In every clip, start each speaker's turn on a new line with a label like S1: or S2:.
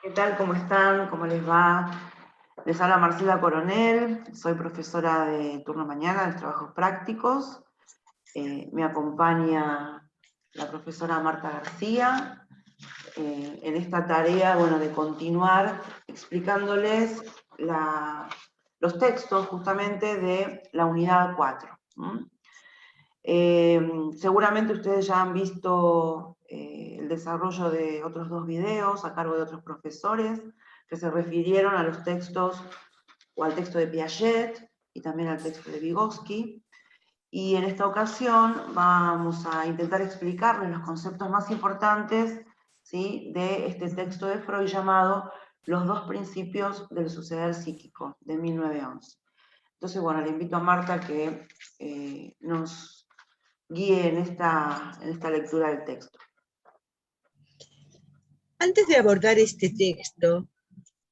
S1: ¿Qué tal? ¿Cómo están? ¿Cómo les va? Les habla Marcela Coronel, soy profesora de turno mañana de trabajos prácticos. Me acompaña la profesora Marta García en esta tarea, de continuar explicándoles los textos justamente de la unidad 4. Seguramente ustedes ya han visto el desarrollo de otros 2 videos a cargo de otros profesores que se refirieron a los textos o al texto de Piaget y también al texto de Vygotsky. Y en esta ocasión vamos a intentar explicarles los conceptos más importantes, ¿sí?, de este texto de Freud llamado Los 2 principios del suceder psíquico, de 1911. Entonces, le invito a Marta que nos guíe en esta lectura del texto.
S2: Antes de abordar este texto,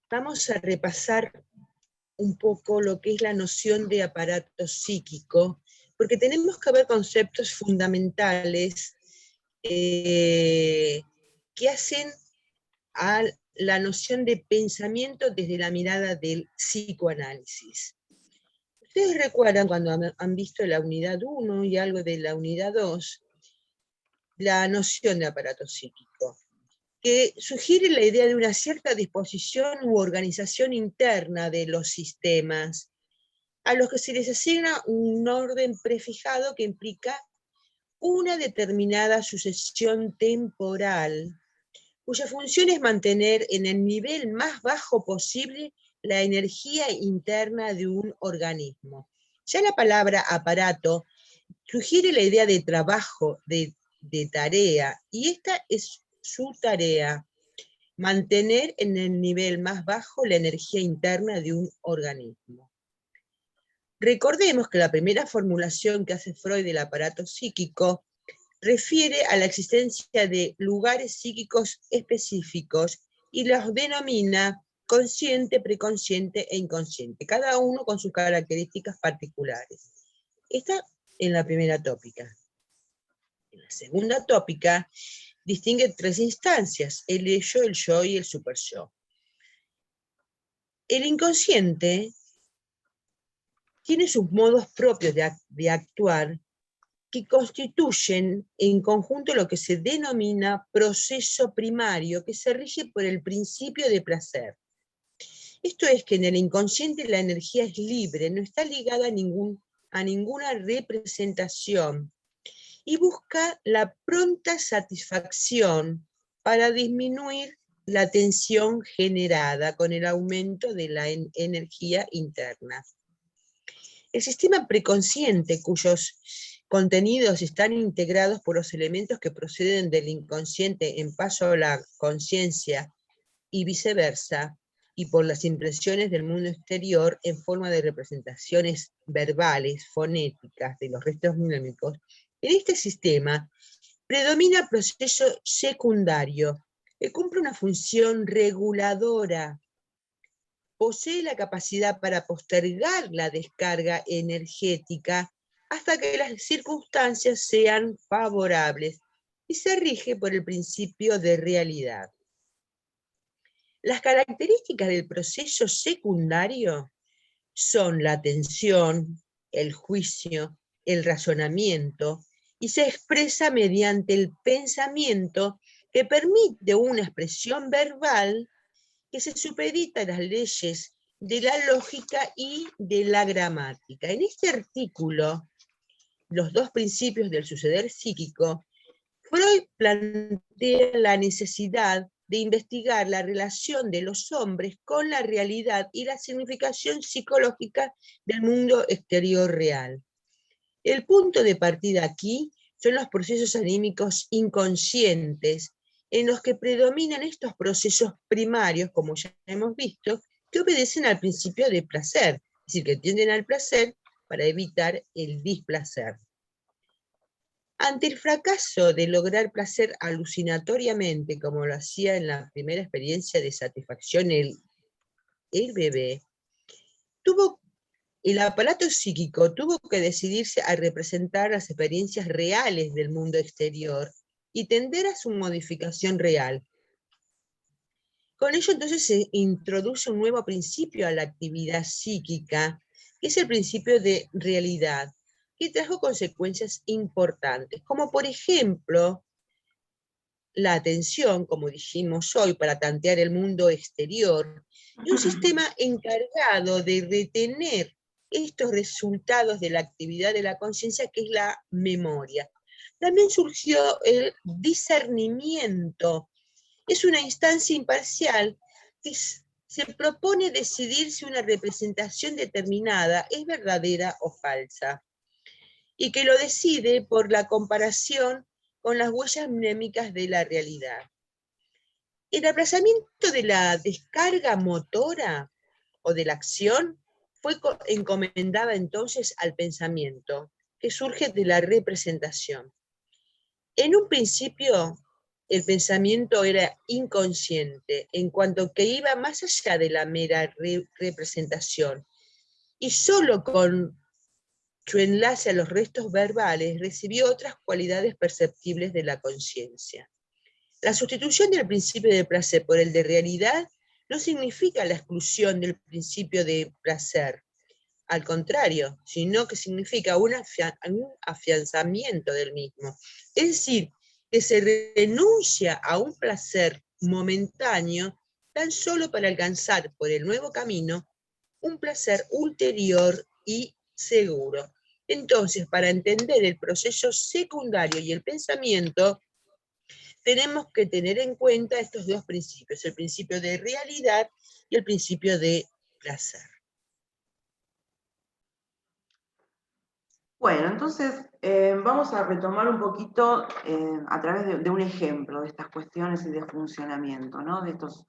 S2: vamos a repasar un poco lo que es la noción de aparato psíquico, porque tenemos que ver conceptos fundamentales que hacen a la noción de pensamiento desde la mirada del psicoanálisis. Ustedes recuerdan cuando han visto la unidad 1 y algo de la unidad 2, la noción de aparato psíquico, que sugiere la idea de una cierta disposición u organización interna de los sistemas, a los que se les asigna un orden prefijado que implica una determinada sucesión temporal, cuya función es mantener en el nivel más bajo posible la energía interna de un organismo. Ya la palabra aparato sugiere la idea de trabajo, de tarea, y esta es su tarea: mantener en el nivel más bajo la energía interna de un organismo. Recordemos que la primera formulación que hace Freud del aparato psíquico refiere a la existencia de lugares psíquicos específicos y los denomina consciente, preconsciente e inconsciente, cada uno con sus características particulares. Esta en la primera tópica. En la segunda tópica distingue 3 instancias: el ello, el yo y el superyo. El inconsciente tiene sus modos propios de actuar que constituyen en conjunto lo que se denomina proceso primario, que se rige por el principio de placer. Esto es que en el inconsciente la energía es libre, no está ligada a ninguna representación, y busca la pronta satisfacción para disminuir la tensión generada con el aumento de la energía interna. El sistema preconsciente, cuyos contenidos están integrados por los elementos que proceden del inconsciente en paso a la conciencia y viceversa, y por las impresiones del mundo exterior en forma de representaciones verbales, fonéticas, de los restos mnémicos, en este sistema predomina el proceso secundario, que cumple una función reguladora. Posee la capacidad para postergar la descarga energética hasta que las circunstancias sean favorables y se rige por el principio de realidad. Las características del proceso secundario son la atención, el juicio, el razonamiento, y se expresa mediante el pensamiento que permite una expresión verbal que se supedita a las leyes de la lógica y de la gramática. En este artículo, los 2 principios del suceder psíquico, Freud plantea la necesidad de investigar la relación de los hombres con la realidad y la significación psicológica del mundo exterior real. El punto de partida aquí son los procesos anímicos inconscientes, en los que predominan estos procesos primarios, como ya hemos visto, que obedecen al principio de placer, es decir, que tienden al placer para evitar el displacer. Ante el fracaso de lograr placer alucinatoriamente, como lo hacía en la primera experiencia de satisfacción el bebé, el aparato psíquico tuvo que decidirse a representar las experiencias reales del mundo exterior y tender a su modificación real. Con ello entonces se introduce un nuevo principio a la actividad psíquica, que es el principio de realidad, que trajo consecuencias importantes, como por ejemplo la atención, como dijimos hoy, para tantear el mundo exterior, y un sistema encargado de retener estos resultados de la actividad de la conciencia, que es la memoria. También surgió el discernimiento. Es una instancia imparcial que se propone decidir si una representación determinada es verdadera o falsa, y que lo decide por la comparación con las huellas mnémicas de la realidad. El aplazamiento de la descarga motora o de la acción fue encomendada entonces al pensamiento, que surge de la representación. En un principio, el pensamiento era inconsciente, en cuanto que iba más allá de la mera representación, y solo con su enlace a los restos verbales recibió otras cualidades perceptibles de la conciencia. La sustitución del principio de placer por el de realidad no significa la exclusión del principio de placer, al contrario, sino que significa un afianzamiento del mismo. Es decir, que se renuncia a un placer momentáneo tan solo para alcanzar por el nuevo camino un placer ulterior y seguro. Entonces, para entender el proceso secundario y el pensamiento, tenemos que tener en cuenta estos dos principios, el principio de realidad y el principio de placer.
S1: Bueno, entonces vamos a retomar un poquito a través de un ejemplo de estas cuestiones y de funcionamiento, ¿no? De estos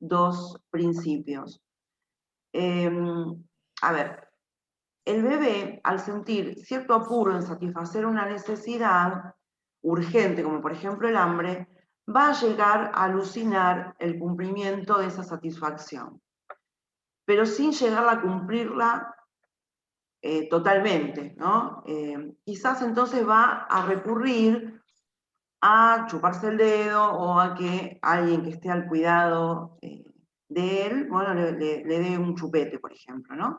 S1: dos principios. A ver, el bebé, al sentir cierto apuro en satisfacer una necesidad urgente, como por ejemplo el hambre, va a llegar a alucinar el cumplimiento de esa satisfacción, pero sin llegar a cumplirla totalmente, ¿no? Quizás entonces va a recurrir a chuparse el dedo o a que alguien que esté al cuidado de él, bueno, le dé un chupete, por ejemplo, ¿no?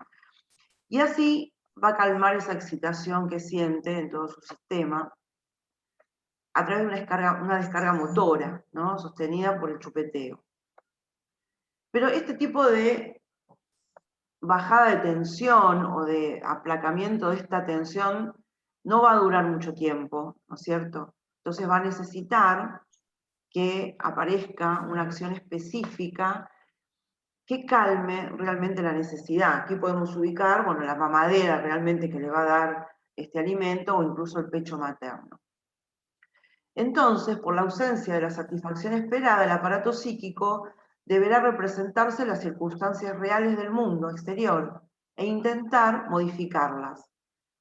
S1: Y así va a calmar esa excitación que siente en todo su sistema a través de una descarga motora, ¿no? Sostenida por el chupeteo. Pero este tipo de bajada de tensión o de aplacamiento de esta tensión no va a durar mucho tiempo, ¿no es cierto? Entonces va a necesitar que aparezca una acción específica que calme realmente la necesidad. Aquí podemos ubicar, bueno, la mamadera realmente que le va a dar este alimento o incluso el pecho materno. Entonces, por la ausencia de la satisfacción esperada, el aparato psíquico deberá representarse las circunstancias reales del mundo exterior e intentar modificarlas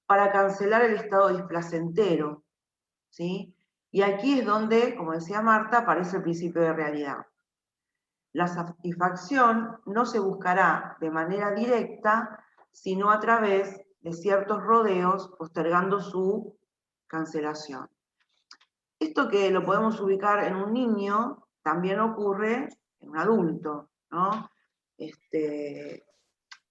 S1: para cancelar el estado displacentero, ¿sí? Y aquí es donde, como decía Marta, aparece el principio de realidad. La satisfacción no se buscará de manera directa, sino a través de ciertos rodeos, postergando su cancelación. Esto que lo podemos ubicar en un niño, también ocurre en un adulto, ¿no?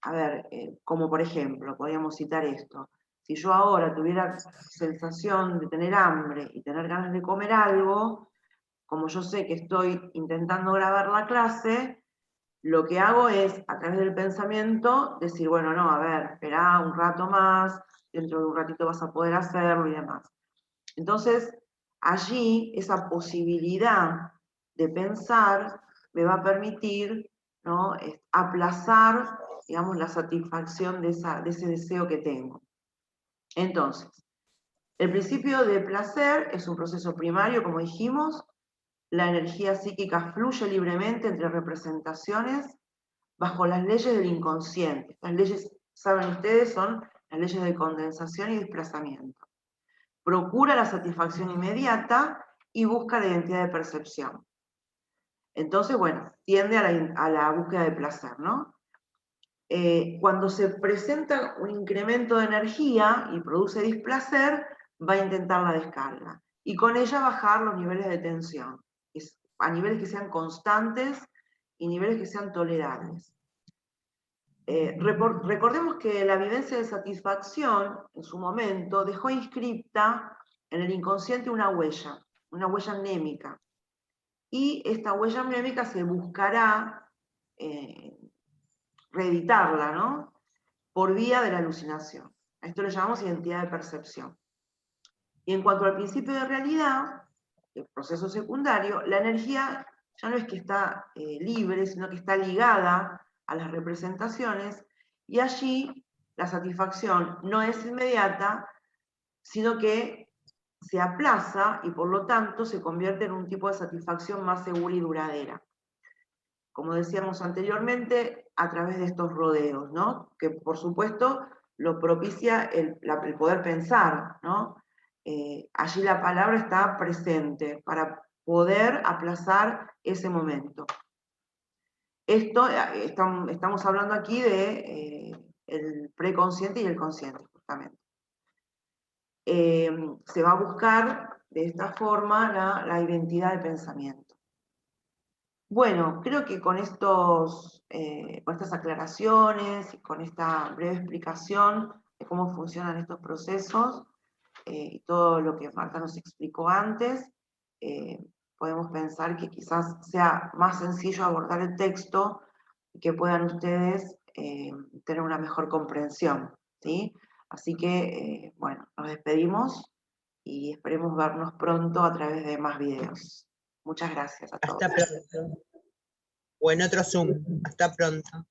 S1: A ver, como por ejemplo, podríamos citar esto. Si yo ahora tuviera sensación de tener hambre y tener ganas de comer algo, como yo sé que estoy intentando grabar la clase, lo que hago es, a través del pensamiento, decir, bueno, no, a ver, espera un rato más, dentro de un ratito vas a poder hacerlo y demás. Entonces, allí esa posibilidad de pensar me va a permitir, ¿no?, aplazar, digamos, la satisfacción de ese deseo que tengo. Entonces, el principio de placer es un proceso primario, como dijimos. La energía psíquica fluye libremente entre representaciones bajo las leyes del inconsciente. Estas leyes, saben ustedes, son las leyes de condensación y desplazamiento. Procura la satisfacción inmediata y busca la identidad de percepción. Entonces, bueno, tiende a la búsqueda de placer, ¿no? Cuando se presenta un incremento de energía y produce displacer, va a intentar la descarga. y con ella bajar los niveles de tensión, a niveles que sean constantes y niveles que sean tolerables. Recordemos que la vivencia de satisfacción, en su momento, dejó inscripta en el inconsciente una huella mnémica. Y esta huella mnémica se buscará reeditarla, ¿no? Por vía de la alucinación. A esto le llamamos identidad de percepción. Y en cuanto al principio de realidad, el proceso secundario, la energía ya no es que está libre, sino que está ligada a las representaciones, y allí la satisfacción no es inmediata, sino que se aplaza y por lo tanto se convierte en un tipo de satisfacción más segura y duradera. Como decíamos anteriormente, a través de estos rodeos, ¿no? Que por supuesto lo propicia el poder pensar, ¿no? Allí la palabra está presente para poder aplazar ese momento. Esto, estamos hablando aquí de el preconsciente y el consciente, justamente. Se va a buscar de esta forma la identidad del pensamiento. Bueno, creo que con estas aclaraciones y con esta breve explicación de cómo funcionan estos procesos y todo lo que Marta nos explicó antes, podemos pensar que quizás sea más sencillo abordar el texto y que puedan ustedes tener una mejor comprensión, ¿sí? Así que, bueno, nos despedimos y esperemos vernos pronto a través de más videos. Muchas gracias a todos.
S2: Hasta pronto. O en otro Zoom. Hasta pronto.